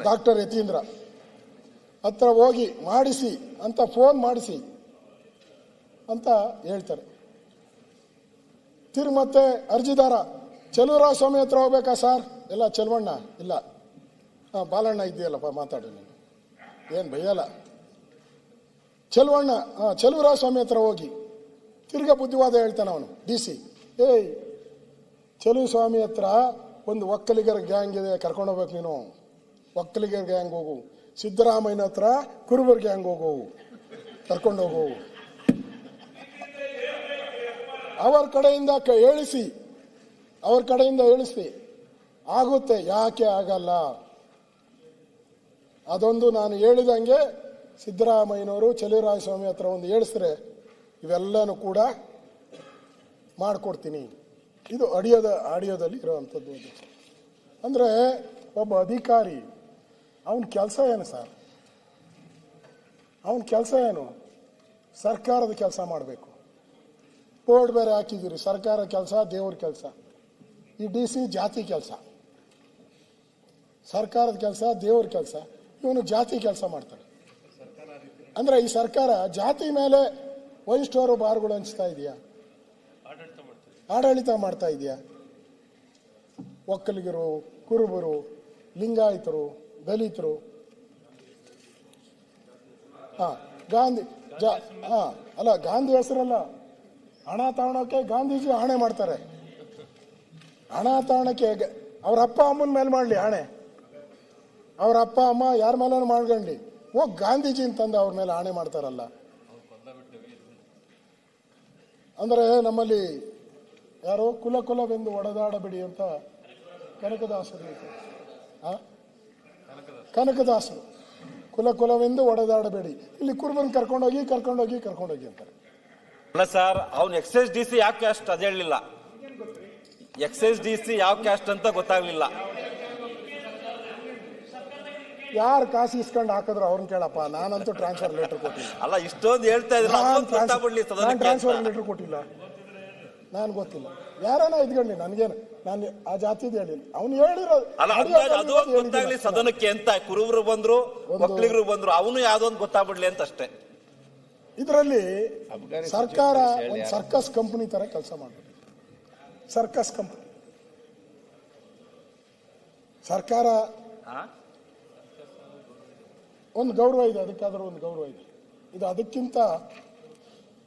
Doctor Yathindra ಹತ್ರ ಹೋಗಿ ಮಾಡಿಸಿ ಅಂತ ಫೋನ್ ಮಾಡಿಸಿ ಅಂತ ಹೇಳ್ತಾರೆ. ಮತ್ತೆ ಅರ್ಜಿದಾರ ಚೆಲುವರಾಯ ಸ್ವಾಮಿ ಹತ್ರ ಹೋಗ್ಬೇಕಾ ಸರ್? ಎಲ್ಲ ಚೆಲುವಣ್ಣ ಇಲ್ಲ, ಬಾಲಣ್ಣ ಇದೆಯಲ್ಲಪ್ಪ ಮಾತಾಡಿ, ನೀನು ಏನು ಬೈಯಲ್ಲ. ಚೆಲುವಣ್ಣ ಚೆಲುವರಾಯ ಸ್ವಾಮಿ ಹತ್ರ ಹೋಗಿ ತಿರ್ಗಾ ಬುದ್ಧಿವಾದ ಹೇಳ್ತಾನೆ ಅವನು. DC ಚೆಲುವ ಸ್ವಾಮಿ ಹತ್ರ ಒಂದು ಒಕ್ಕಲಿಗರ ಗ್ಯಾಂಗ್ ಇದೆ, ಕರ್ಕೊಂಡು ಹೋಗ್ಬೇಕು ನೀನು. ಒಕ್ಕಲಿಗರ ಗ್ಯಾಂಗ್ ಹೋಗು. ಸಿದ್ದರಾಮಯ್ಯನ ಹತ್ರ ಕುರುಬರ ಗ್ಯಾಂಗ್ ಹೋಗು, ಕರ್ಕೊಂಡು ಹೋಗು. ಅವ್ರ ಕಡೆಯಿಂದ ಹೇಳಿಸಿ ಆಗುತ್ತೆ. ಯಾಕೆ ಆಗಲ್ಲ? ಅದೊಂದು ನಾನು ಹೇಳಿದಂಗೆ ಸಿದ್ದರಾಮಯ್ಯನವರು ಚೆಲುವರಾಯ ಸ್ವಾಮಿ ಹತ್ರ ಒಂದು ಹೇಳಿಸಿದ್ರೆ ಇವೆಲ್ಲನೂ ಕೂಡ ಮಾಡಿಕೊಡ್ತೀನಿ. ಇದು ಆಡಿಯೋದಲ್ಲಿ ಇರುವಂಥದ್ದು. ಅಂದರೆ ಒಬ್ಬ ಅಧಿಕಾರಿ ಅವನ ಕೆಲಸ ಏನು ಸರ್? ಅವನ ಕೆಲಸ ಏನು? ಸರ್ಕಾರದ ಕೆಲಸ ಮಾಡಬೇಕು. ಬೋರ್ಡ್ ಬೇರೆ ಹಾಕಿದ್ದೀರಿ, ಸರ್ಕಾರ ಕೆಲಸ ದೇವ್ರ ಕೆಲಸ. ಈ DC ಜಾತಿ ಕೆಲಸ, ಸರ್ಕಾರದ ಕೆಲಸ ದೇವ್ರ ಕೆಲಸ, ಇವನು ಜಾತಿ ಕೆಲಸ ಮಾಡ್ತಾನೆ. ಅಂದರೆ ಈ ಸರ್ಕಾರ ಜಾತಿ ಮೇಲೆ ವೈನ್ ಸ್ಟೋರು ಬಾರ್ಗಳು ಹಂಚ್ತಾ ಇದೆಯಾ? ಆಡಳಿತ ಮಾಡ್ತಾ ಇದೆಯಾ? ಒಕ್ಕಲಿಗರು, ಕುರುಬರು, ಲಿಂಗಾಯತರು, ದಲಿತರು, ಗಾಂಧಿ ಹೆಸರಲ್ಲ, ಹಣ ತಗೊಳಕ್ಕೆ ಗಾಂಧೀಜಿ ಆಣೆ ಮಾಡ್ತಾರೆ. ಹಣ ತಗೊಳಕ್ಕೆ ಅವ್ರ ಅಪ್ಪ ಅಮ್ಮನ ಮೇಲೆ ಮಾಡಲಿ ಆಣೆ, ಅವ್ರ ಅಪ್ಪ ಅಮ್ಮ ಯಾರ ಮೇಲೆ ಮಾಡ್ಕೊಂಡ್ಲಿ, ಹೋಗಿ ಗಾಂಧೀಜಿ ಅಂತಂದು ಅವ್ರ ಮೇಲೆ ಆಣೆ ಮಾಡ್ತಾರಲ್ಲ. ಅಂದರೆ ನಮ್ಮಲ್ಲಿ ಯಾರೋ ಕುಲವೆಂದು ಒಡೆದಾಡಬೇಡಿ ಅಂತ ಕನಕದಾಸರು ಕುಲವೆಂದು ಒಡೆದಾಡಬೇಡಿ, ಇಲ್ಲಿ ಕುರುಬನ್ ಕರ್ಕೊಂಡೋಗಿ ಅಂತಾರೆ. ಅಲ್ಲ ಸರ್, ಅವ್ನು ಎಕ್ಸೈಸ್ DC ಯಾವ ಕ್ಯಾಸ್ಟ್ ಅದ ಹೇಳಲಿಲ್ಲ. ಎಕ್ಸೈಸ್ DC ಯಾವ ಕ್ಯಾಸ್ಟ್ ಅಂತ ಗೊತ್ತಾಗ್ಲಿಲ್ಲ. ಯಾರು ಕಾಸು ಇಸ್ಕೊಂಡು ಹಾಕಿದ್ರು ಅವ್ರನ್ನ ಕೇಳಪ್ಪ. ನಾನಂತೂ ಟ್ರಾನ್ಸ್ಫರ್ ಲೆಟರ್ ಕೊಟ್ಟಿಲ್ಲ. ಅಲ್ಲ, ಇಷ್ಟೊಂದು ಹೇಳ್ತಾ ಇದ್ರೆ ಟ್ರಾನ್ಸ್ಫರ್ ಲೆಟರ್ ಕೊಟ್ಟಿಲ್ಲ, ನಾನು ಗೊತ್ತಿಲ್ಲ. ಯಾರನ್ನ ಇದ್ಕೊಂಡಿ, ನನಗೇನು, ನಾನು ಆ ಜಾತಿದ್ ಹೇಳಿಲ್ಲ. ಅವ್ನು ಹೇಳಿರೋದು ಸದನಕ್ಕೆ ಅಂತ ಕುರುಬರು ಬಂದ್ರು, ಒಕ್ಕಲಿಗರು ಬಂದ್ರು, ಅವನು ಯಾವ್ದೊಂದು ಗೊತ್ತಾಗ್ಬಿಡ್ಲಿ ಅಂತ ಅಷ್ಟೇ. ಇದರಲ್ಲಿ ಸರ್ಕಾರ ಒಂದು ಸರ್ಕಸ್ ಕಂಪನಿ ತರ ಕೆಲಸ ಮಾಡಬೇಕು. ಸರ್ಕಸ್ ಕಂಪನಿ ಸರ್ಕಾರ ಒಂದು ಗೌರವ ಇದೆ, ಅದಕ್ಕಾದ್ರೂ ಒಂದು ಗೌರವ ಇದೆ. ಇದು ಅದಕ್ಕಿಂತ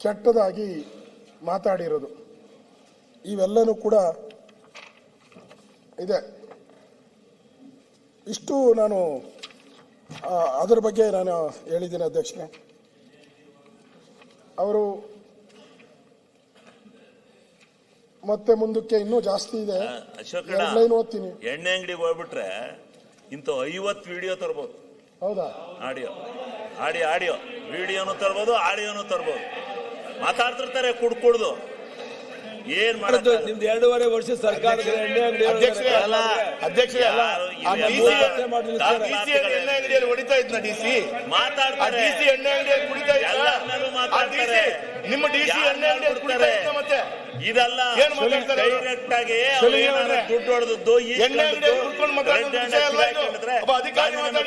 ಕೆಟ್ಟದಾಗಿ ಮಾತಾಡಿರೋದು ಇವೆಲ್ಲನೂ ಕೂಡ ಇದೆ. ಇಷ್ಟು ನಾನು ಅದರ ಬಗ್ಗೆ ನಾನು ಹೇಳಿದ್ದೀನಿ ಅಧ್ಯಕ್ಷರೇ. ಅವರು ಮತ್ತೆ ಮುಂದಕ್ಕೆ ಇನ್ನೂ ಜಾಸ್ತಿ ಇದೆ. ಲೈನ್ ಓದ್ತೀನಿ. ಎಣ್ಣೆ ಅಂಗಡಿಗೆ ಹೋಗ್ಬಿಟ್ರೆ ಇಂಥ 50 ವಿಡಿಯೋ ತರ್ಬೋದು. ಹೌದಾ? ಆಡಿಯೋ ವಿಡಿಯೋನು ತರ್ಬೋದು, ಆಡಿಯೋನು ತರ್ಬೋದು. ಮಾತಾಡ್ತಿರ್ತಾರೆ ಕುಡ್ದು. ಏನ್ ಮಾಡೋದು? ನಿಮ್ದು 2.5 ವರ್ಷ ಸರ್ಕಾರ ಹೊಡಿತಾ ಇದ್ನ DC ಮಾತಾಡ್ತಾರೆ. ನಿಮ್ಮ DC ಎಣ್ಣೆ ಅಂಗಡಿ ಕುಡಿತಾ ಇದ್ನ ಮತ್ತೆ ಇದೆಲ್ಲ ಡೈರೆಕ್ಟ್ ಆಗಿ ದುಡ್ಡು ಹೊಡೆದದ್ದು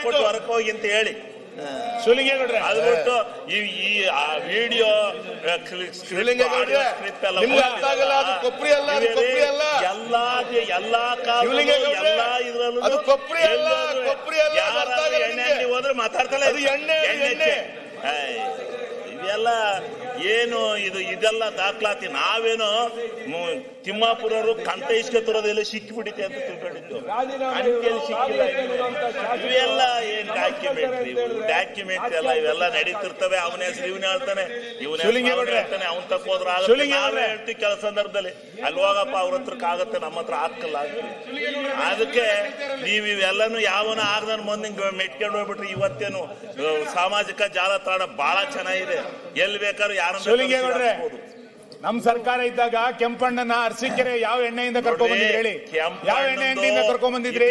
ಕೊಟ್ಟು ಹೊರಕ್ಕೆ ಹೋಗಿ ಅಂತ ಹೇಳಿ ಅದು ಬಿಟ್ಟು ಈ ವಿಡಿಯೋ ಎಲ್ಲಾ ಎಣ್ಣೆ ಹೋದ್ರೆ ಮಾತಾಡ್ತಲ್ಲ. ಇದೆಲ್ಲ ಏನು ಇದೆಲ್ಲ ದಾಖಲಾತಿ. ನಾವೇನೋ ತಿಮ್ಮಾಪುರವರು ಕಂತ ಇಸ್ಕೊತಿರೋದೆಲ್ಲ ಸಿಕ್ಕಿಬಿಡಿತೆ ಅಂತ ತಿಳ್ಕೊಂಡಿದ್ದು. ಸಿಕ್ಕಿಲ್ಲ. ಇವೆಲ್ಲ ಏನ್ ಡಾಕ್ಯುಮೆಂಟ್ ಎಲ್ಲ ಇವೆಲ್ಲ ನಡೀತಿರ್ತವೆ. ಅವನ ಹೆಸರು ಇವನೇ ಹೇಳ್ತಾನೆ, ಹೇಳ್ತಾನೆ, ಅವನ್ ತಕ್ಕೋದ್ರ ಹೇಳ್ತೀವಿ ಕೆಲ ಸಂದರ್ಭದಲ್ಲಿ. ಅಲ್ಲಿ ಹೋಗಪ್ಪ, ಅವ್ರ ಹತ್ರಕ್ಕೆ ಆಗತ್ತೆ, ನಮ್ಮ ಹತ್ರ ಹಾಕಲ್ಲ. ಅದಕ್ಕೆ ನೀವು ಇವೆಲ್ಲನೂ ಯಾವನ ಆಗದ ಮುಂದೆ ಮೆಟ್ಕೊಂಡು ಹೋಗ್ಬಿಟ್ರಿ. ಇವತ್ತೇನು ಸಾಮಾಜಿಕ ಜಾಲತಾಣ ಬಹಳ ಚೆನ್ನಾಗಿದೆ. ಎಲ್ಲಿ ಬೇಕಾದ್ರೂ ಯಾರು ನಮ್ ಸರ್ಕಾರ ಇದ್ದಾಗ ಕೆಂಪಣ್ಣನ ಅರಸೀಕೆರೆ ಯಾವ ಎಣ್ಣೆಯಿಂದ ಕರ್ಕೊಂಡ್ ಬಂದಿದ್ರಿ ಹೇಳಿ? ಯಾವ ಎಣ್ಣೆ ಅಂಗಡಿಯಿಂದ ಕರ್ಕೊಂಡ್ ಬಂದಿದ್ರಿ?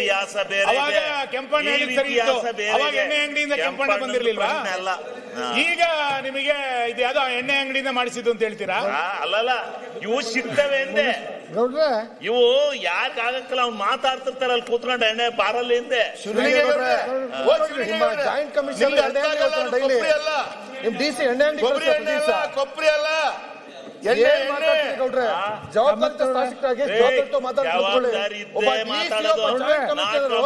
ಅವಾಗ ಕೆಂಪಣ್ಣ ಸರಿ ಇತ್ತು, ಅವಾಗ ಎಣ್ಣೆ ಅಂಗಡಿಯಿಂದ ಕೆಂಪಣ್ಣ ಬಂದಿರ್ಲಿಲ್ವಾ? ಈಗ ನಿಮಗೆ ಇದು ಯಾವ್ದೋ ಎಣ್ಣೆ ಅಂಗಡಿಯಿಂದ ಮಾಡಿಸಿದ್ದು ಅಂತ ಹೇಳ್ತೀರಾ? ಅಲ್ಲಲ್ಲ, ಇವು ಸಿಗ್ತವೆ ಅಂದೆ. ಗೌಡ್ರೆ ಇವು ಯಾಕೆ ಆಗಕ್ಕಲ್ಲ ಅವ್ನು ಮಾತಾಡ್ತಿರ್ತಾರ ಅಲ್ಲಿ ಕೂತ್ಕೊಂಡು ಎಣ್ಣೆ ಬಾರಲ್ಲಿ ಹಿಂದೆ ನಿಮ್ಮ ಜಾಯಿಂಟ್ ಕಮಿಷನ್ ಡೈಲಿ ನಿಮ್ ಡಿ ಸಿ ಎಣ್ಣೆ ಅಂಗಡಿ ಕೊಬ್ಬರಿ ಅಲ್ಲ ಗೌಡ್ರೆ ಜವಾಬ್ದಾರಿ ಮಾತಾಡ್ಕೊಳ್ಳಿ ಜವಾಬ್ದಾರಿ ಇದ್ದೇ ಮಾತಾಡೋದು.